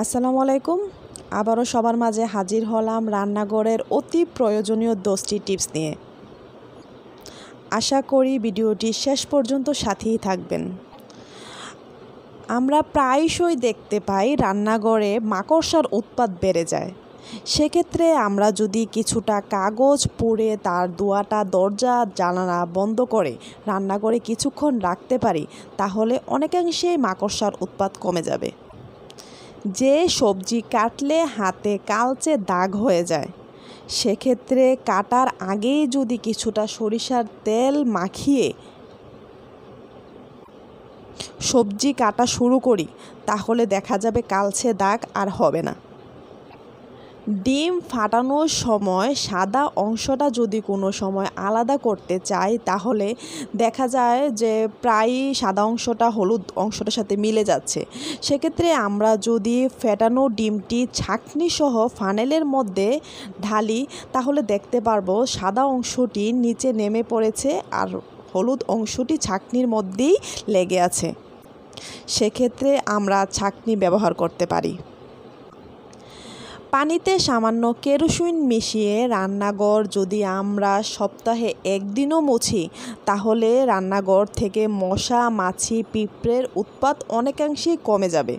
আসসালামু আলাইকুম। আবারও সবার মাঝে হাজির হলাম রান্নাঘরের অতি প্রয়োজনীয় 10টি টিপস নিয়ে। আশা করি ভিডিওটি শেষ পর্যন্ত সাথেই থাকবেন। আমরা প্রায়শই দেখতে পাই রান্নাঘরে মাকড়সার উৎপাত বেড়ে যায়। সেক্ষেত্রে আমরা যদি কিছুটা কাগজ পুড়ে তার দুয়াটা দরজা জানালা বন্ধ করে রান্নাঘরে কিছুক্ষণ রাখতে পারি, তাহলে অনেকাংশেই মাকড়সার উৎপাত কমে যাবে। যে সবজি কাটলে হাতে কালচে দাগ হয়ে যায়, সেক্ষেত্রে কাটার আগেই যদি কিছুটা সরিষার তেল মাখিয়ে সবজি কাটা শুরু করি, তাহলে দেখা যাবে কালচে দাগ আর হবে না। ডিম ফাটানোর সময় সাদা অংশটা যদি কোনো সময় আলাদা করতে চাই, তাহলে দেখা যায় যে প্রায়ই সাদা অংশটা হলুদ অংশটার সাথে মিলে যাচ্ছে। সেক্ষেত্রে আমরা যদি ফেটানো ডিমটি ছাঁকনি সহ ফানেলের মধ্যে ঢালি, তাহলে দেখতে পারবো সাদা অংশটি নিচে নেমে পড়েছে আর হলুদ অংশটি ছাঁকনির মধ্যেই লেগে আছে। সেক্ষেত্রে আমরা ছাঁকনি ব্যবহার করতে পারি। পানিতে সামান্য কেরোসিন মিশিয়ে রান্নাঘর যদি আমরা সপ্তাহে একদিনও মুছি, তাহলে রান্নাঘর থেকে মশা, মাছি, পিঁপড়ের উৎপাত অনেকাংশেই কমে যাবে।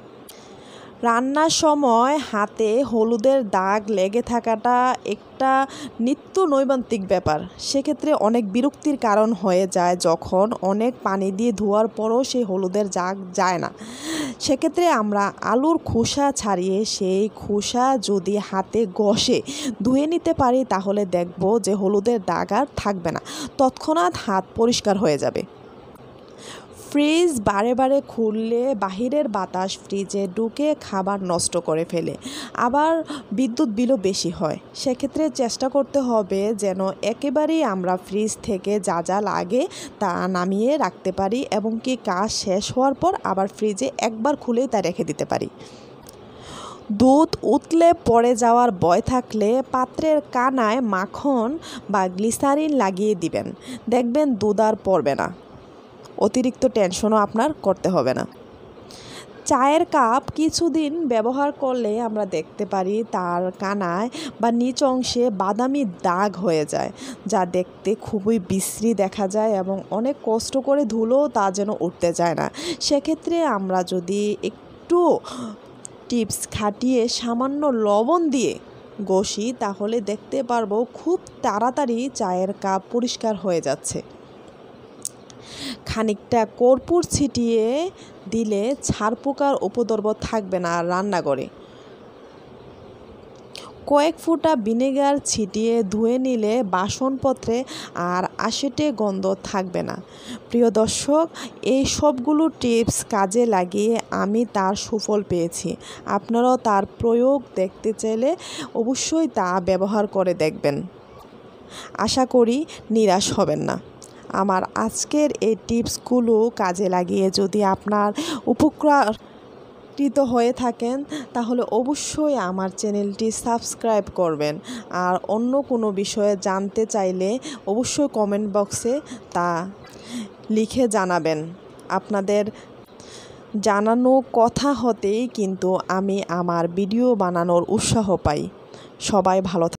রান্নার সময় হাতে হলুদের দাগ লেগে থাকাটা একটা নিত্য নৈমিত্তিক ব্যাপার। সেক্ষেত্রে অনেক বিরক্তির কারণ হয়ে যায় যখন অনেক পানি দিয়ে ধোয়ার পরও সেই হলুদের দাগ যায় না। সেক্ষেত্রে আমরা আলুর খোসা ছাড়িয়ে সেই খোসা যদি হাতে ঘষে ধুয়ে নিতে পারি, তাহলে দেখব যে হলুদের দাগ আর থাকবে না, তৎক্ষণাৎ হাত পরিষ্কার হয়ে যাবে। ফ্রিজ বারে বারে খুললে বাহিরের বাতাস ফ্রিজে ঢুকে খাবার নষ্ট করে ফেলে, আবার বিদ্যুৎ বিলও বেশি হয়। সেক্ষেত্রে চেষ্টা করতে হবে যেন একেবারেই আমরা ফ্রিজ থেকে যা যা লাগে তা নামিয়ে রাখতে পারি, এবং কি কাজ শেষ হওয়ার পর আবার ফ্রিজে একবার খুলেই তা রেখে দিতে পারি। দুধ উতলে পড়ে যাওয়ার ভয় থাকলে পাত্রের কানায় মাখন বা গ্লিসারিন লাগিয়ে দিবেন, দেখবেন দুধ আর পড়বে না। অতিরিক্ত টেনশনও আপনার করতে হবে না। চায়ের কাপ কিছুদিন ব্যবহার করলে আমরা দেখতে পারি তার কানায় বা নিচ অংশে বাদামি দাগ হয়ে যায়, যা দেখতে খুবই বিশ্রী দেখা যায় এবং অনেক কষ্ট করে ধুলেও তা যেন উঠতে চায় না। সেক্ষেত্রে আমরা যদি একটু টিপস খাটিয়ে সামান্য লবণ দিয়ে ঘষি, তাহলে দেখতে পারবো খুব তাড়াতাড়ি চায়ের কাপ পরিষ্কার হয়ে যাচ্ছে। খানিকটা কর্পূর ছিটিয়ে দিলে ছারপোকার উপদ্রব থাকবে না রান্নাঘরে। কয়েক ফোঁটা ভিনেগার ছিটিয়ে ধুয়ে নিলে বাসনপত্রে আর আশেটে গন্ধ থাকবে না। প্রিয় দর্শক, এই সবগুলো টিপস কাজে লাগিয়ে আমি তার সুফল পেয়েছি। আপনারাও তার প্রয়োগ দেখতে চাইলে অবশ্যই তা ব্যবহার করে দেখবেন। আশা করি নিরাশ হবেন না। আমার আজকের এই টিপসগুলো কাজে লাগিয়ে যদি আপনার উপকৃত হয়ে থাকেন, তাহলে অবশ্যই আমার চ্যানেলটি সাবস্ক্রাইব করবেন। আর অন্য কোনো বিষয়ে জানতে চাইলে অবশ্যই কমেন্ট বক্সে তা লিখে জানাবেন। আপনাদের জানানো কথা হতেই কিন্তু আমি আমার ভিডিও বানানোর উৎসাহ পাই। সবাই ভালো